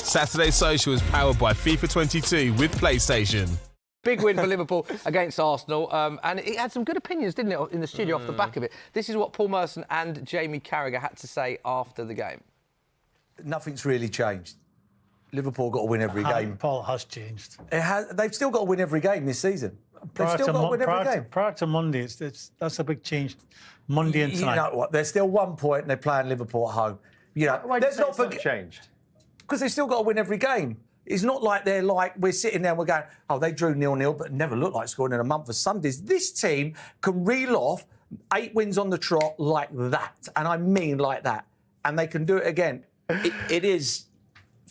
Saturday Social is powered by FIFA 22 with PlayStation. Big win for Liverpool against Arsenal, and it had some good opinions, didn't it, in the studio off the back of it. This is what Paul Merson and Jamie Carragher had to say after the game. Nothing's really changed. Liverpool got to win every game. Paul has changed. They've still got to win every game this season. They've still got to win every game. Prior to Monday, that's a big change. Monday and tonight. You know what? They're still 1 point and they're playing Liverpool at home. You know, Why let's do you not say forget. it's not changed? Because they've still got to win every game. It's not like they're like, we're sitting there and we're going, oh, they drew 0-0, but never looked like scoring in a month of Sundays. This team can reel off 8 wins on the trot like that. And I mean like that. And they can do it again. It is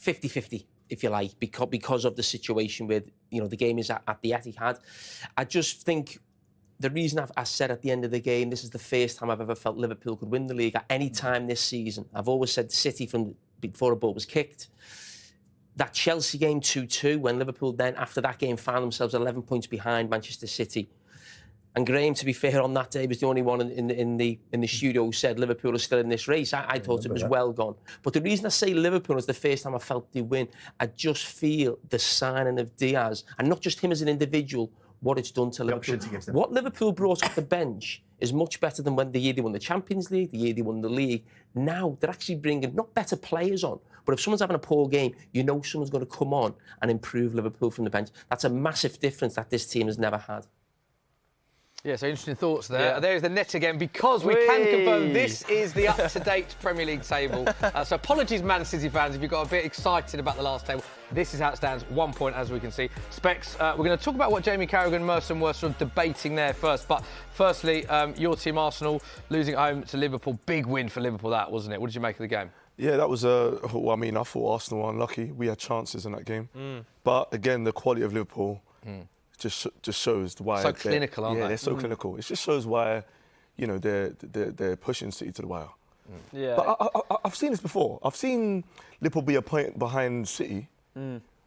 50-50, if you like, because of the situation with, you know, the game is at the Etihad. I just think the reason I said at the end of the game, this is the first time I've ever felt Liverpool could win the league at any time this season. I've always said City from before a ball was kicked. That Chelsea game 2-2, when Liverpool then, after that game, found themselves 11 points behind Manchester City. And Graham, to be fair, on that day was the only one in the studio who said Liverpool is still in this race. I thought it was well gone. But the reason I say Liverpool is the first time I felt they win, I just feel the signing of Diaz, and not just him as an individual, what it's done to Liverpool. What Liverpool brought off the bench is much better than when the year they won the Champions League, the year they won the league. Now they're actually bringing not better players on, but if someone's having a poor game, you know someone's going to come on and improve Liverpool from the bench. That's a massive difference that this team has never had. Yeah, so interesting thoughts there. Yeah. There's the net again, because we can confirm this is the up-to-date Premier League table. So apologies, Man City fans, if you got a bit excited about the last table. This is how it stands, 1 point, as we can see. Specs, we're going to talk about what Jamie Carragher and Merson were sort of debating there first. But firstly, your team, Arsenal, losing at home to Liverpool. Big win for Liverpool, that, wasn't it? What did you make of the game? Yeah, that was well, I mean, I thought Arsenal were unlucky. We had chances in that game. But again, the quality of Liverpool just shows why. So clinical, aren't they? Yeah, they're so clinical. It just shows why, you know, they're pushing City to the wire. Yeah. But I've seen this before. I've seen Liverpool be a point behind City,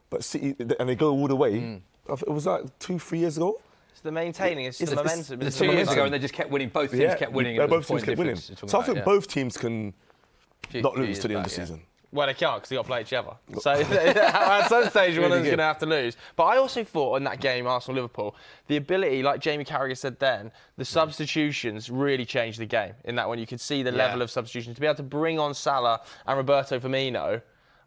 but City, and they go all the way. It was like 2-3 years ago. It's the maintaining, it's the momentum. It's 2 years ago, and they just kept winning. Both teams kept winning. Both teams kept winning. So I think both teams can not lose to the end of the season. Well, they can't, because they've got to play each other. So at some stage, one of them's going to have to lose. But I also thought in that game, Arsenal-Liverpool, the ability, like Jamie Carragher said then, the substitutions really changed the game. In that one, you could see the level of substitutions. To be able to bring on Salah and Roberto Firmino,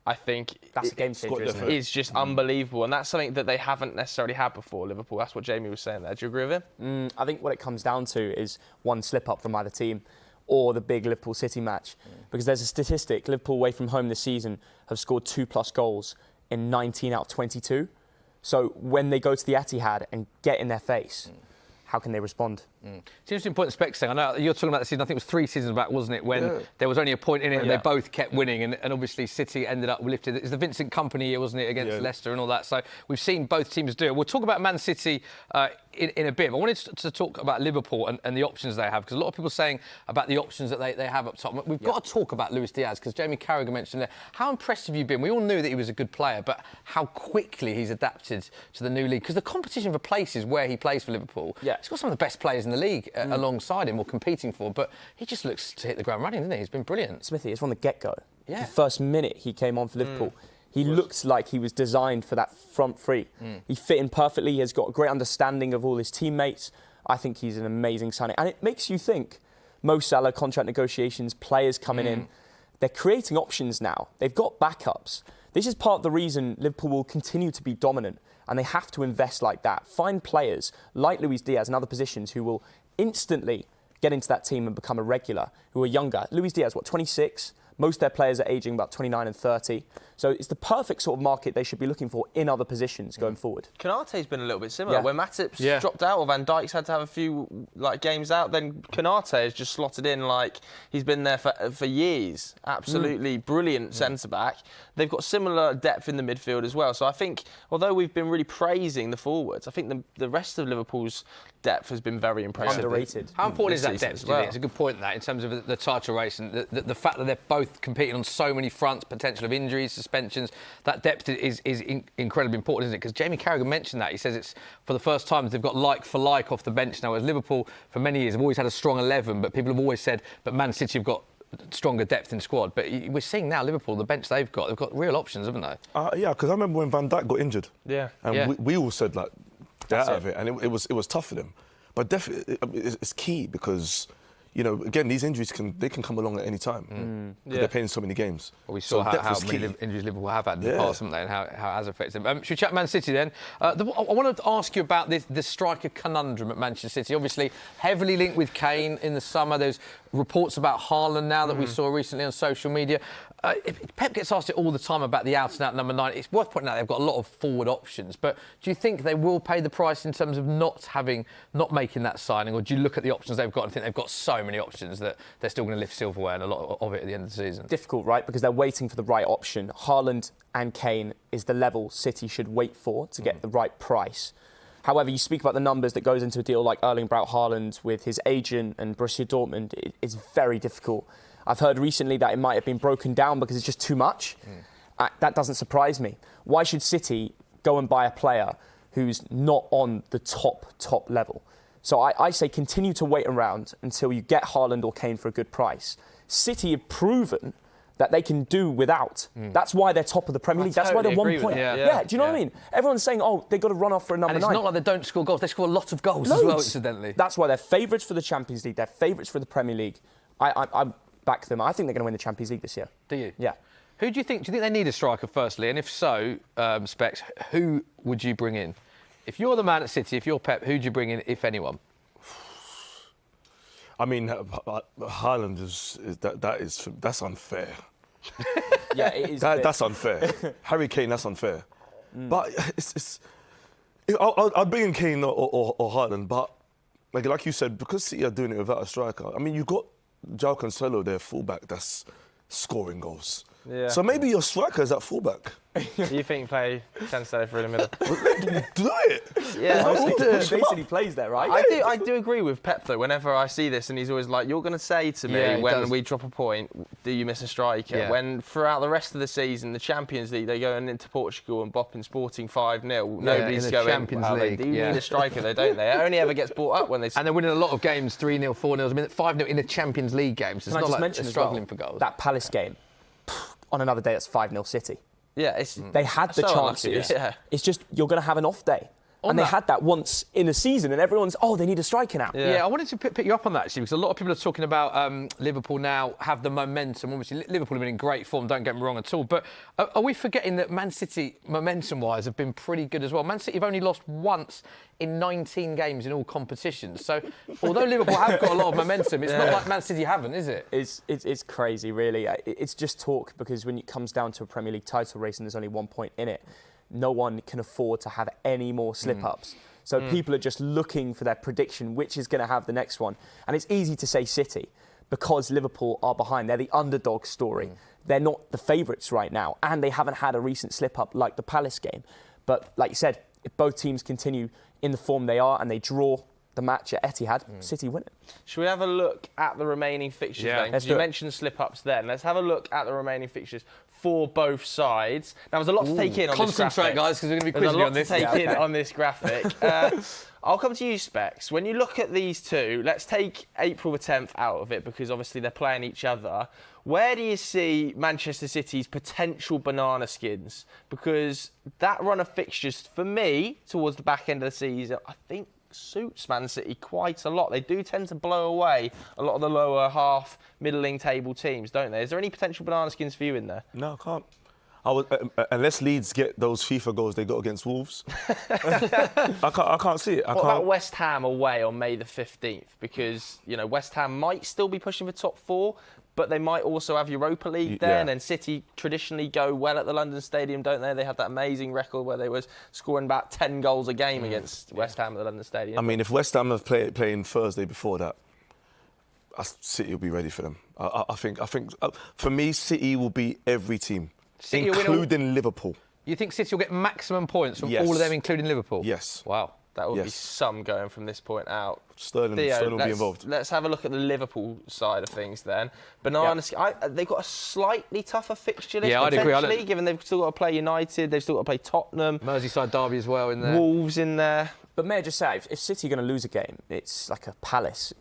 I think that's a game changer, isn't it? It's just unbelievable. And that's something that they haven't necessarily had before, Liverpool. That's what Jamie was saying there. Do you agree with him? I think what it comes down to is one slip-up from either team, or the big Liverpool-City match. Because there's a statistic, Liverpool away from home this season have scored 2+ goals in 19 out of 22. So when they go to the Etihad and get in their face, how can they respond? It's an interesting point, Specs saying. I know you're talking about the season, I think it was 3 seasons back, wasn't it, when there was only a point in it and they both kept winning, and obviously City ended up lifted. It's the Vincent Kompany year, wasn't it, against Leicester and all that. So we've seen both teams do it. We'll talk about Man City in a bit. But I wanted to talk about Liverpool and the options they have, because a lot of people are saying about the options that they have up top. We've got to talk about Luis Diaz, because Jamie Carragher mentioned there. How impressed have you been? We all knew that he was a good player, but how quickly he's adapted to the new league. Because the competition for places where he plays for Liverpool, he's got some of the best players in the league alongside him or competing for, but he just looks to hit the ground running, doesn't he? He's been brilliant. Smithy, it's from the get-go. The first minute he came on for Liverpool, he looked like he was designed for that front three. He fit in perfectly. He has got a great understanding of all his teammates. I think he's an amazing signing. And it makes you think, Mo Salah, contract negotiations, players coming in, they're creating options now. They've got backups. This is part of the reason Liverpool will continue to be dominant, and they have to invest like that. Find players like Luis Diaz and other positions who will instantly get into that team and become a regular, who are younger. Luis Diaz, 26? Most of their players are aging about 29 and 30. So it's the perfect sort of market they should be looking for in other positions going forward. Konate's been a little bit similar. When Matip's dropped out or Van Dijk's had to have a few games out, then Konate has just slotted in like he's been there for years. Absolutely brilliant centre-back. They've got similar depth in the midfield as well. So I think, although we've been really praising the forwards, I think the rest of Liverpool's depth has been very impressive. Underrated. How important is that depth, do you think? It's a good point, that, in terms of the title race and the fact that they're both competing on so many fronts, potential of injuries, suspensions. That depth is incredibly important, isn't it? Because Jamie Carragher mentioned that. He says it's for the first time they've got like for like off the bench now. As Liverpool, for many years, have always had a strong 11, but people have always said, but Man City have got stronger depth in squad. But we're seeing now Liverpool, the bench they've got real options, haven't they? Yeah, because I remember when Van Dijk got injured. Yeah. And we all said, like, they're out of it. And it was tough for them. But definitely, it's key because, you know, again, these injuries can come along at any time. They're playing so many games. Well, we saw how many injuries Liverpool have had in the past, haven't they, and how it has affected them. Should we chat Man City then? I wanted to ask you about the striker conundrum at Manchester City. Obviously, heavily linked with Kane in the summer. There's reports about Haaland now that we saw recently on social media. Pep gets asked it all the time about the out-and-out number 9. It's worth pointing out they've got a lot of forward options, but do you think they will pay the price in terms of not making that signing, or do you look at the options they've got and think they've got so many options that they're still going to lift silverware and a lot of it at the end of the season? Difficult, right? Because they're waiting for the right option. Haaland and Kane is the level City should wait for to get the right price. However, you speak about the numbers that goes into a deal like Erling Braut Haaland with his agent and Borussia Dortmund. It's very difficult. I've heard recently that it might have been broken down because it's just too much. That doesn't surprise me. Why should City go and buy a player who's not on the top level? So I say continue to wait around until you get Haaland or Kane for a good price. City have proven that they can do without. That's why they're top of the Premier League. That's why they're 1 point. Yeah, do you know what I mean? Everyone's saying, oh, they've got to run off for a number 9. And it's not like they don't score goals. They score a lot of goals as well, incidentally. That's why they're favourites for the Champions League. They're favourites for the Premier League. I back them. I think they're going to win the Champions League this year. Do you? Yeah. Who do you think they need a striker, firstly? And if so, Specs, who would you bring in? If you're the man at City, if you're Pep, who'd you bring in, if anyone? I mean, Haaland that's unfair. Yeah, it is. That's unfair. Harry Kane, that's unfair. But I'll bring in Kane or Haaland, but like you said, because City are doing it without a striker. I mean, you've got João Cancelo, their fullback, that's scoring goals. Yeah. So maybe your striker is at fullback. You think play Cancelo for in the middle? Do it. Yeah, he basically plays there, right? I do agree with Pep though. Whenever I see this, and he's always like, "You're going to say to me when we drop a point, do you miss a striker?" Yeah. When throughout the rest of the season, the Champions League, they go into Portugal and bopping Sporting 5-0. Nobody's going. Champions League. They do need a striker, though, don't they? It only ever gets brought up when they. And they're winning a lot of games, 3-0, 4-0. I mean, 5-0 in the Champions League games. It's not like they're struggling for goals. That Palace game, on another day, it's 5-0 City. Yeah, they had the chances. Yeah. It's just you're going to have an off day. They had that once in a season, and everyone's, they need a striker now. Yeah, I wanted to pick you up on that, actually, because a lot of people are talking about Liverpool now have the momentum. Obviously, Liverpool have been in great form, don't get me wrong at all. But are we forgetting that Man City, momentum-wise, have been pretty good as well? Man City have only lost once in 19 games in all competitions. So, although Liverpool have got a lot of momentum, it's not like Man City haven't, is it? It's crazy, really. It's just talk, because when it comes down to a Premier League title race and there's only 1 point in it, no one can afford to have any more slip-ups. So people are just looking for their prediction, which is going to have the next one. And it's easy to say City, because Liverpool are behind. They're the underdog story. They're not the favourites right now, and they haven't had a recent slip-up like the Palace game. But like you said, if both teams continue in the form they are and they draw the match at Etihad, City win it. Should we have a look at the remaining fixtures then? Because you mentioned slip-ups then. Let's have a look at the remaining fixtures for both sides. Now, there's a lot to take in on this graphic. Concentrate, guys, because we're going to be quizzing you on this. There's a lot to take in on this graphic. I'll come to you, Specs. When you look at these two, let's take April the 10th out of it, because obviously they're playing each other. Where do you see Manchester City's potential banana skins? Because that run of fixtures, for me, towards the back end of the season, I think suits Man City quite a lot. They do tend to blow away a lot of the lower half, middling table teams, don't they? Is there any potential banana skins for you in there? No, I can't. Unless Leeds get those FIFA goals they got against Wolves, I can't see it. What about West Ham away on May the 15th? Because, West Ham might still be pushing for top 4, but they might also have Europa League then. And then City traditionally go well at the London Stadium, don't they? They had that amazing record where they was scoring about 10 goals a game against West Ham at the London Stadium. I mean, if West Ham have playing Thursday before that, City will be ready for them. I think for me, City will beat every team, including Liverpool. You think City will get maximum points from all of them, including Liverpool? Yes. Wow. That would be some going from this point out. Sterling will be involved. Let's have a look at the Liverpool side of things then. They've got a slightly tougher fixture list, potentially, given they've still got to play United, they've still got to play Tottenham. Merseyside derby as well in there. Wolves in there. But may I just say, if City are going to lose a game, it's like a Palace.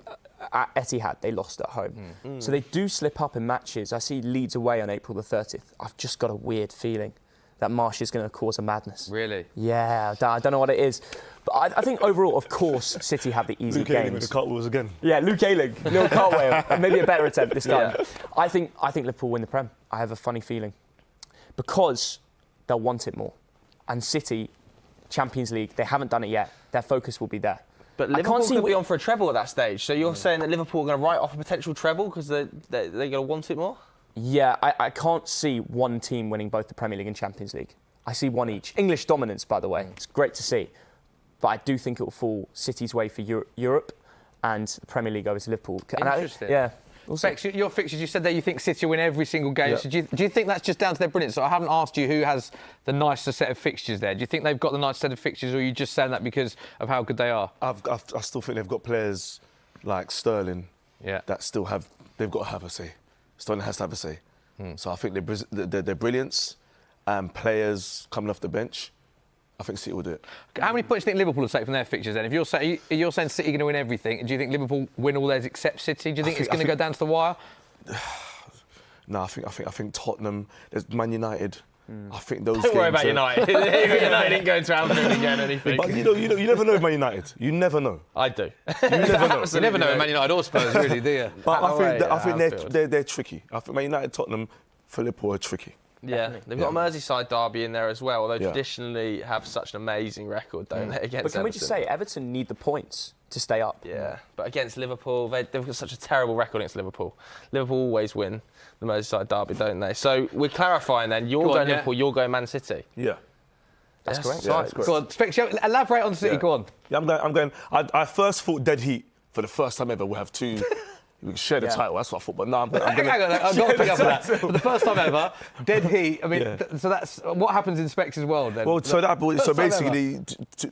at Etihad, they lost at home. So they do slip up in matches. I see Leeds away on April the 30th. I've just got a weird feeling that Marsh is going to cause a madness. Really? Yeah, I don't know what it is. But I think overall, of course, City have the easy Luke games. Ayling with the cartwheels again. Yeah, Luke Ayling, little cartwheel. Maybe a better attempt this time. I think Liverpool win the Prem. I have a funny feeling. Because they'll want it more. And City, Champions League, they haven't done it yet. Their focus will be there. But Liverpool could be on for a treble at that stage. So you're saying that Liverpool are going to write off a potential treble because they're going to want it more? Yeah, I can't see one team winning both the Premier League and Champions League. I see one each. English dominance, by the way. It's great to see. But I do think it will fall City's way for Europe and the Premier League over to Liverpool. Interesting. Yeah. Specs, your fixtures, you said that you think City will win every single game. Yeah. So do you think that's just down to their brilliance? So I haven't asked you who has the nicer set of fixtures there. Do you think they've got the nice set of fixtures, or are you just saying that because of how good they are? I still think they've got players like Sterling that still have... They've got to have a say. Sterling has to have a say. So I think their brilliance and players coming off the bench, I think City will do it. How many points do you think Liverpool will take from their fixtures then? If you're saying City are going to win everything, do you think Liverpool win all theirs except City? Do you think it's going to go down to the wire? No, I think Tottenham. There's Man United. I think those. Don't worry about United. United didn't go to Anfield again or anything. But you never know with Man United. You never know. I do. You never know. You never know with Man United or Spurs, really, do you? But I think they're tricky. I think Man United, Tottenham, for Liverpool are tricky. Yeah, they've got a Merseyside derby in there as well, although traditionally have such an amazing record, don't they, against But can Everton. we just say, Everton need the points to stay up. Yeah, but against Liverpool, they've got such a terrible record against Liverpool. Liverpool always win the Merseyside derby, don't they? So we're clarifying then, you're going Liverpool, you're going Man City. Yeah. That's correct. Yeah, that's correct. Go on, Specs, elaborate on City, go on. Yeah, I'm going. I first thought Dead Heat, for the first time ever, we'll have two... We can share the title, that's what I thought. But no, I'm going Hang on, I've got to pick up on that. For the first time ever, Dead Heat, I mean, so that's... What happens in Specs' world then? Well, so basically,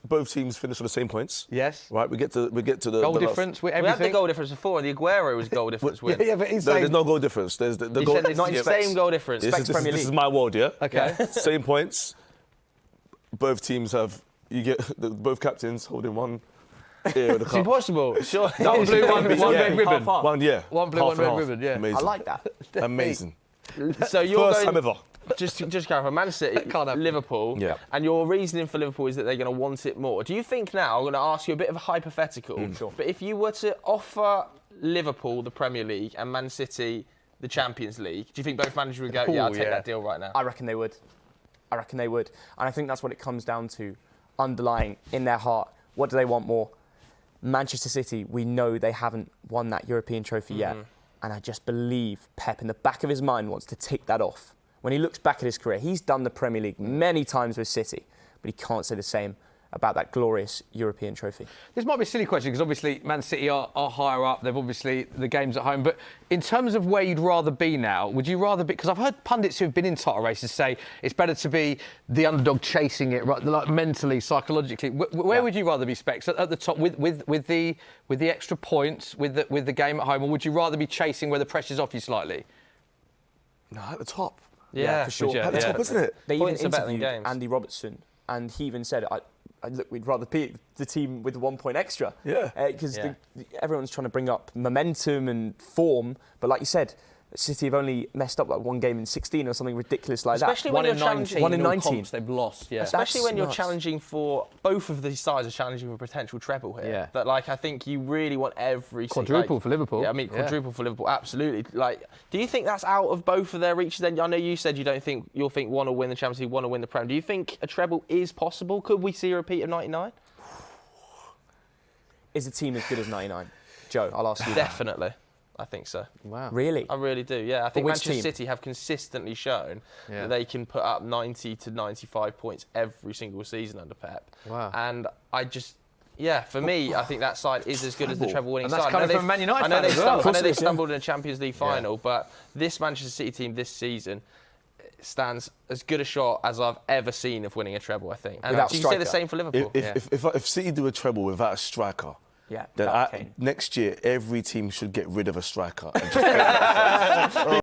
both teams finish on the same points. Yes. Right, we get to the... Goal difference, with We had everything? the goal difference before, the Aguero was goal difference win. Yeah, but he's saying... There's no goal difference. There's the You goal... said it's not the same goal difference. This is my world, yeah? Okay. Same points. Both teams have... both captains holding one ear of the It's cup. impossible. Sure. One blue, one red ribbon. One, yeah. One blue, Half one and red half. ribbon, yeah. Amazing. I like that. Amazing. So you're First going, time ever. Just clarify, Man City, Can't happen. Liverpool, Yeah. and your reasoning for Liverpool is that they're going to want it more. Do you think now, I'm going to ask you a bit of a hypothetical, but if you were to offer Liverpool the Premier League and Man City the Champions League, do you think both managers would go, yeah, I'll take that deal right now? I reckon they would. And I think that's what it comes down to, underlying in their heart. What do they want more? Manchester City, we know they haven't won that European trophy yet. And I just believe Pep, in the back of his mind, wants to tick that off. When he looks back at his career, he's done the Premier League many times with City, but he can't say the same about that glorious European trophy. This might be a silly question because obviously Man City are higher up. They've obviously the games at home. But in terms of where you'd rather be now, would you rather be... Because I've heard pundits who've been in title races say it's better to be the underdog chasing it, right, like mentally, psychologically. Where would you rather be, Specs? At the top with the extra points, with the game at home, or would you rather be chasing where the pressure's off you slightly? No, at the top. Yeah, for sure. At the top, isn't it? They even Points are better than interviewed games. Andy Robertson, and he even said, look, we'd rather beat the team with 1 point extra. Yeah. Because everyone's trying to bring up momentum and form, but like you said, City have only messed up like one game in 16 or something ridiculous like Especially that. when you're challenging... One in 19. Comps they've lost, yeah. Especially when you're nuts. challenging for... Both of these sides are challenging for a potential treble here. Yeah. But, I think you really want every... Quadruple for Liverpool. Yeah, I mean, quadruple for Liverpool, absolutely. Do you think that's out of both of their reaches then? I know you said you'll think one will win the Champions League, one will win the Prem. Do you think a treble is possible? Could we see a repeat of 99? Is the team as good as 99? Joe, I'll ask you. Definitely. I think so. Wow. Really? I really do, yeah. I think which Manchester team? City have consistently shown that they can put up 90 to 95 points every single season under Pep. Wow. And I just... Yeah, for me, I think that side is as good as the treble-winning And that's side. coming from a Man United I know fan as well. they stumbled in a Champions League final, but this Manchester City team this season stands as good a shot as I've ever seen of winning a treble, I think. And Without do you say the striker. same for Liverpool? If City do a treble without a striker, Yeah. then Kane. next year every team should get rid of a striker. And just